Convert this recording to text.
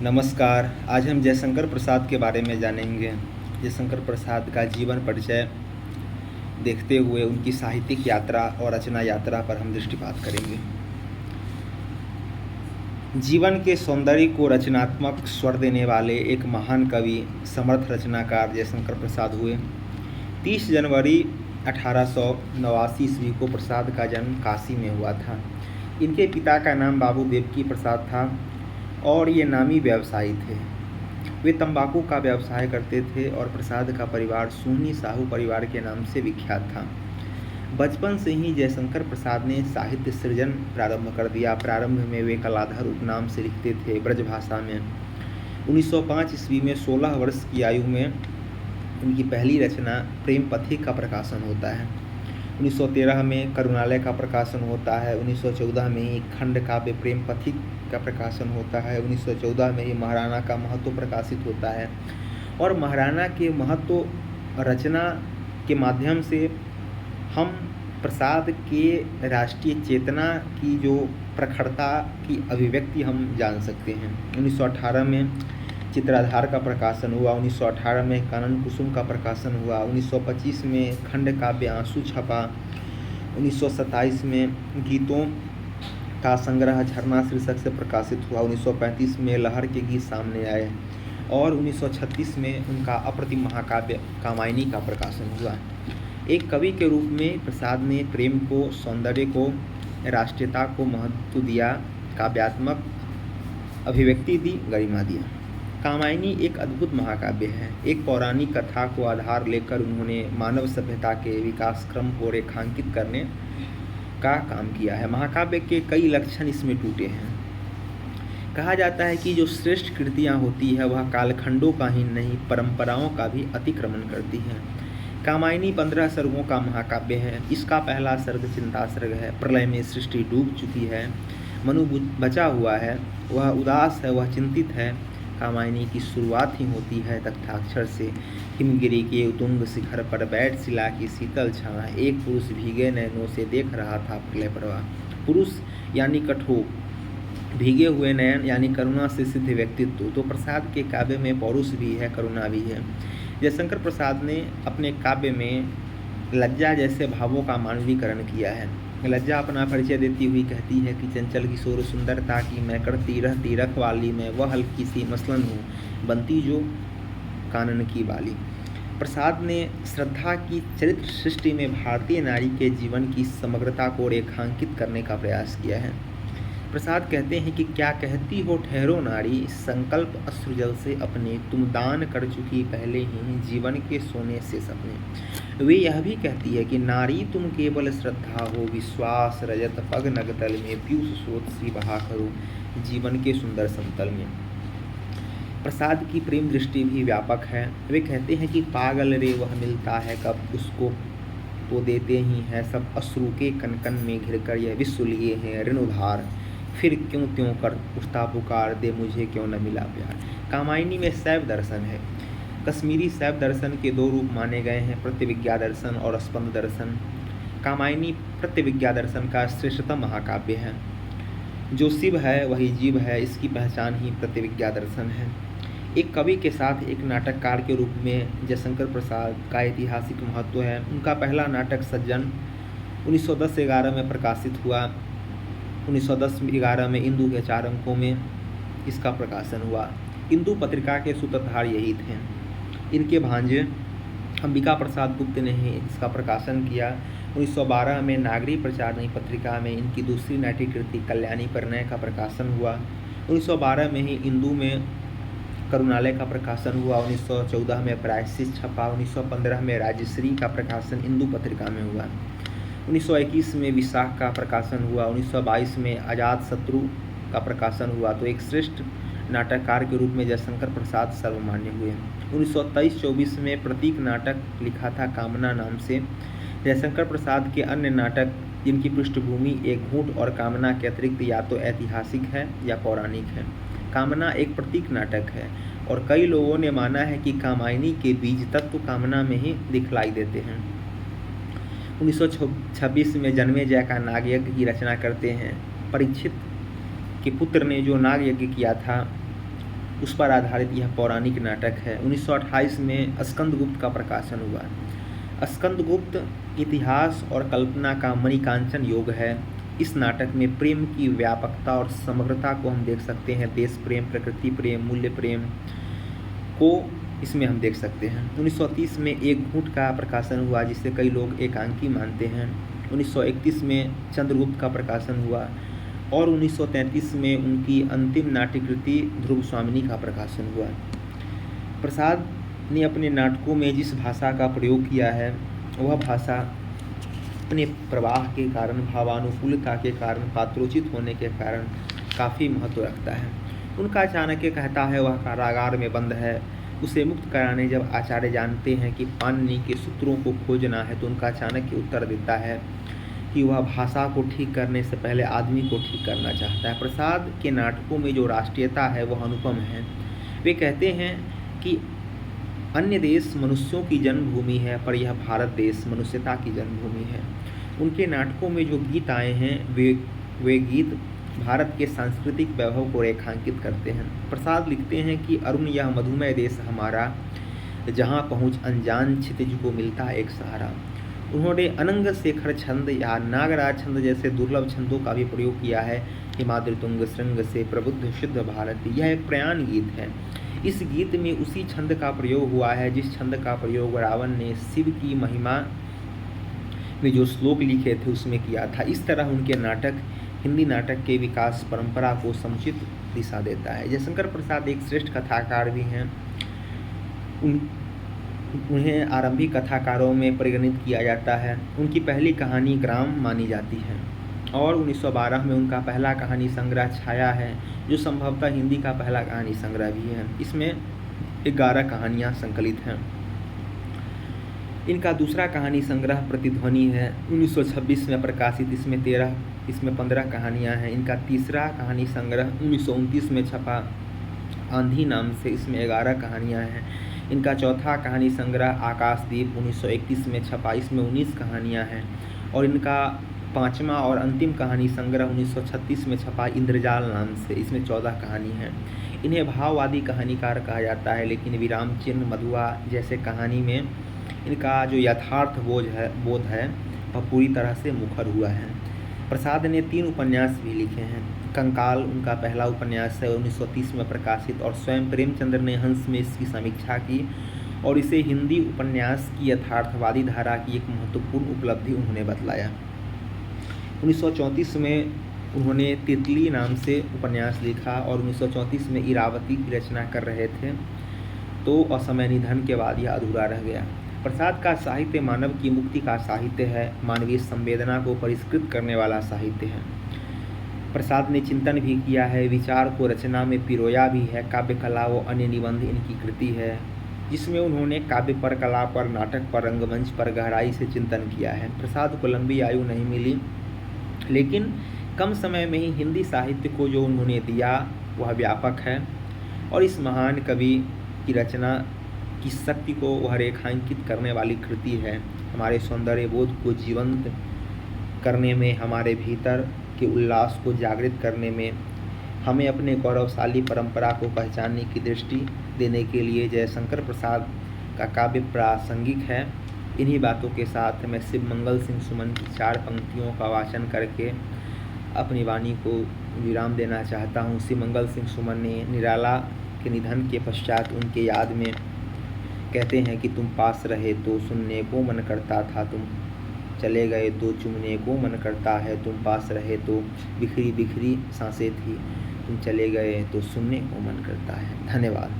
नमस्कार। आज हम जयशंकर प्रसाद के बारे में जानेंगे। जयशंकर प्रसाद का जीवन परिचय देखते हुए उनकी साहित्यिक यात्रा और रचना यात्रा पर हम दृष्टिपात करेंगे। जीवन के सौंदर्य को रचनात्मक स्वर देने वाले एक महान कवि, समर्थ रचनाकार जयशंकर प्रसाद हुए। 30 जनवरी 1889 ईस्वी को प्रसाद का जन्म काशी में हुआ था। इनके पिता का नाम बाबू देवकी प्रसाद था और ये नामी व्यवसायी थे। वे तंबाकू का व्यवसाय करते थे और प्रसाद का परिवार सोहनी साहू परिवार के नाम से विख्यात था। बचपन से ही जयशंकर प्रसाद ने साहित्य सृजन प्रारंभ कर दिया। प्रारंभ में वे कलाधर उपनाम से लिखते थे ब्रजभाषा में। 1905 ईस्वी में 16 वर्ष की आयु में उनकी पहली रचना प्रेम पथिक का प्रकाशन होता है। 1913 में करुणालय का प्रकाशन होता है। 1914 में ही खंड काव्य प्रेम पथिक का प्रकाशन होता है। 1914 में ही महाराणा का महत्व प्रकाशित होता है और महाराणा के महत्व रचना के माध्यम से हम प्रसाद के राष्ट्रीय चेतना की जो प्रखरता की अभिव्यक्ति हम जान सकते हैं। 1918 में चित्राधार का प्रकाशन हुआ। 1918 में कानन कुसुम का प्रकाशन हुआ। 1925 में खंड काव्य आंसू छपा। 1927 में गीतों का संग्रह झरना शीर्षक से प्रकाशित हुआ। 1935 में लहर के गीत सामने आए और 1936 में उनका अप्रतिम महाकाव्य कामायनी का प्रकाशन हुआ। एक कवि के रूप में प्रसाद ने प्रेम को, सौंदर्य को, राष्ट्रीयता को महत्व दिया, काव्यात्मक अभिव्यक्ति दी, गरिमा दिया। कामायनी एक अद्भुत महाकाव्य है। एक पौराणिक कथा को आधार लेकर उन्होंने मानव सभ्यता के विकास क्रम को रेखांकित करने का काम किया है। महाकाव्य के कई लक्षण इसमें टूटे हैं। कहा जाता है कि जो श्रेष्ठ कृतियाँ होती है वह कालखंडों का ही नहीं, परंपराओं का भी अतिक्रमण करती हैं। कामायनी 15 सर्गों का महाकाव्य है। इसका पहला सर्ग चिंता सर्ग है। प्रलय में सृष्टि डूब चुकी है, मनु बचा हुआ है, वह उदास है, वह चिंतित है। कामायनी की शुरुआत ही होती है तख्ताक्षर से। हिमगिरी के उतुंग शिखर पर बैठ शिला की शीतल छाँ, एक पुरुष भीगे नयनों से देख रहा था प्रलय प्रवाह। पुरुष यानी कठोर, भीगे हुए नयन यानी करुणा से सिद्ध व्यक्तित्व। तो प्रसाद के काव्य में पौरुष भी है, करुणा भी है। जयशंकर प्रसाद ने अपने काव्य में लज्जा जैसे भावों का मानवीकरण किया है। लज्जा अपना परिचय देती हुई कहती है कि चंचल किशोर सुंदरता की मैं करती रहती रखवाली में, वह हल्की सी मसलन हूँ बनती जो कानन की बाली। प्रसाद ने श्रद्धा की चरित्र सृष्टि में भारतीय नारी के जीवन की समग्रता को रेखांकित करने का प्रयास किया है। प्रसाद कहते हैं कि क्या कहती हो ठहरो नारी, संकल्प अश्रुजल से अपने, तुम दान कर चुकी पहले ही जीवन के सोने से सपने। वे यह भी कहती है कि नारी तुम केवल श्रद्धा हो, विश्वास रजत पग नगतल में, पीयूष स्रोत सी बहा करो जीवन के सुंदर समतल में। प्रसाद की प्रेम दृष्टि भी व्यापक है। वे कहते हैं कि पागल रे वह मिलता है कब, उसको तो देते ही हैं सब, अश्रु के कनकन में घिरकर यह विश्व लिए हैं ऋण उधार, फिर क्यों त्यों कर उठता पुकार, दे मुझे क्यों न मिला प्यार। कामायनी में शैव दर्शन है। कश्मीरी शैव दर्शन के 2 रूप माने गए हैं, प्रतिविज्ञा दर्शन और स्पंद दर्शन। कामायनी प्रतिविज्ञा दर्शन का श्रेष्ठतम महाकाव्य है। जो शिव है वही जीव है, इसकी पहचान ही प्रतिविज्ञा दर्शन है। एक कवि के साथ एक नाटककार के रूप में जयशंकर प्रसाद का ऐतिहासिक महत्व है। उनका पहला नाटक सज्जन 1910-11 में प्रकाशित हुआ। 1910-11 में इंदू के 4 अंकों में इसका प्रकाशन हुआ। इंदू पत्रिका के सूत्रधार यही थे। इनके भांजे अंबिका प्रसाद गुप्त ने ही इसका प्रकाशन किया। 1912 में नागरी प्रचारणी पत्रिका में इनकी दूसरी नाट्य कृति कल्याणी परिणय का प्रकाशन हुआ। 1912 में ही इंदू में करुणालय का प्रकाशन हुआ। 1914 में प्रायश्चित छपा। 1915 में राजश्री का प्रकाशन इंदू पत्रिका में हुआ। 1921 में विशाख का प्रकाशन हुआ। 1922 में अजात शत्रु का प्रकाशन हुआ। तो एक श्रेष्ठ नाटककार के रूप में जयशंकर प्रसाद सर्वमान्य हुए। 1923-24 में प्रतीक नाटक लिखा था कामना नाम से। जयशंकर प्रसाद के अन्य नाटक जिनकी पृष्ठभूमि एक घूंट और कामना के अतिरिक्त या तो ऐतिहासिक है या पौराणिक है। कामना एक प्रतीक नाटक है और कई लोगों ने माना है कि कामायनी के बीज तत्व कामना में ही दिखलाई देते हैं। 1926 में जन्मेजय का नागयज्ञ की रचना करते हैं। परीक्षित के पुत्र ने जो नाग यज्ञ किया था उस पर आधारित यह पौराणिक नाटक है। 1928 में स्कंदगुप्त का प्रकाशन हुआ। स्कंदगुप्त इतिहास और कल्पना का मणिकांचन योग है। इस नाटक में प्रेम की व्यापकता और समग्रता को हम देख सकते हैं। देश प्रेम, प्रकृति प्रेम, मूल्य प्रेम को इसमें हम देख सकते हैं। 1930 में एक घूंट का प्रकाशन हुआ जिसे कई लोग एकांकी मानते हैं। 1931 में चंद्रगुप्त का प्रकाशन हुआ और 1933 में उनकी अंतिम नाट्यकृति ध्रुव स्वामिनी का प्रकाशन हुआ। प्रसाद ने अपने नाटकों में जिस भाषा का प्रयोग किया है वह भाषा अपने प्रवाह के कारण, भावानुकूलता के कारण, पात्रोचित होने के कारण काफ़ी महत्व रखता है। उनका चाणक्य कहता है वह कारागार में बंद है। उसे मुक्त कराने जब आचार्य जानते हैं कि पाणिनि के सूत्रों को खोजना है तो उनका चाणक्य उत्तर देता है कि वह भाषा को ठीक करने से पहले आदमी को ठीक करना चाहता है। प्रसाद के नाटकों में जो राष्ट्रीयता है वह अनुपम है। वे कहते हैं कि अन्य देश मनुष्यों की जन्मभूमि है पर यह भारत देश मनुष्यता की जन्मभूमि है। उनके नाटकों में जो गीत आए हैं वे गीत भारत के सांस्कृतिक वैभव को रेखांकित करते हैं। प्रसाद लिखते हैं कि अरुण यह मधुमय देश हमारा, जहाँ पहुँच अनजान क्षितिज को मिलता एक सहारा। उन्होंने अनंग शेखर छंद या नागराज छंद जैसे दुर्लभ छंदों का भी प्रयोग किया है। हिमाद्रि तुंग श्रृंग से प्रबुद्ध शुद्ध भारती, यह एक प्रयाण गीत है। इस गीत में उसी छंद का प्रयोग हुआ है जिस छंद का प्रयोग रावण ने शिव की महिमा में जो श्लोक लिखे थे उसमें किया था। इस तरह उनके नाटक हिंदी नाटक के विकास परंपरा को समुचित दिशा देता है। जयशंकर प्रसाद एक श्रेष्ठ कथाकार भी हैं। उन्हें आरंभिक कथाकारों में परिगणित किया जाता है। उनकी पहली कहानी ग्राम मानी जाती है और 1912 में उनका पहला कहानी संग्रह छाया है जो संभवतः हिंदी का पहला कहानी संग्रह भी है। इसमें 11 कहानियाँ संकलित हैं। इनका दूसरा कहानी संग्रह प्रतिध्वनि है, 1926 में प्रकाशित। इसमें 15 कहानियाँ हैं। इनका तीसरा कहानी संग्रह 1929 में छपा आंधी नाम से, इसमें 11 कहानियाँ हैं। इनका चौथा कहानी संग्रह आकाशदीप 1931 में छपा, इसमें 19 कहानियाँ हैं। और इनका पांचवा और अंतिम कहानी संग्रह 1936 में छपा इंद्रजाल नाम से, इसमें 14 कहानी हैं। इन्हें भाववादी कहानीकार कहा जाता है, लेकिन विराम चिन्ह, मधुआ जैसे कहानी में इनका जो यथार्थ बोध है वह पूरी तरह से मुखर हुआ है। प्रसाद ने 3 उपन्यास भी लिखे हैं। कंकाल उनका पहला उपन्यास है, 1930 में प्रकाशित, और स्वयं प्रेमचंद्र ने हंस में इसकी समीक्षा की और इसे हिंदी उपन्यास की यथार्थवादी धारा की एक महत्वपूर्ण उपलब्धि उन्होंने बतलाया। 1934 में उन्होंने तितली नाम से उपन्यास लिखा और 1934 में इरावती की रचना कर रहे थे तो असमय निधन के बाद यह अधूरा रह गया। प्रसाद का साहित्य मानव की मुक्ति का साहित्य है, मानवीय संवेदना को परिष्कृत करने वाला साहित्य है। प्रसाद ने चिंतन भी किया है, विचार को रचना में पिरोया भी है। काव्य कला व अन्य निबंध इनकी कृति है जिसमें उन्होंने काव्य पर, कला पर, नाटक पर, रंगमंच पर गहराई से चिंतन किया है। प्रसाद को लंबी आयु नहीं मिली, लेकिन कम समय में ही हिंदी साहित्य को जो उन्होंने दिया वह व्यापक है और इस महान कवि की रचना की शक्ति को वह रेखांकित करने वाली कृति है। हमारे सौंदर्य बोध को जीवंत करने में, हमारे भीतर के उल्लास को जागृत करने में, हमें अपने गौरवशाली परंपरा को पहचानने की दृष्टि देने के लिए जयशंकर प्रसाद का काव्य प्रासंगिक है। इन्हीं बातों के साथ मैं शिव मंगल सिंह सुमन की 4 पंक्तियों का वाचन करके अपनी वाणी को विराम देना चाहता हूँ। शिव मंगल सिंह सुमन ने निराला के निधन के पश्चात उनके याद में कहते हैं कि तुम पास रहे तो सुनने को मन करता था, तुम चले गए तो चूमने को मन करता है, तुम पास रहे तो बिखरी बिखरी सांसें थी, तुम चले गए तो सुनने को मन करता है। धन्यवाद।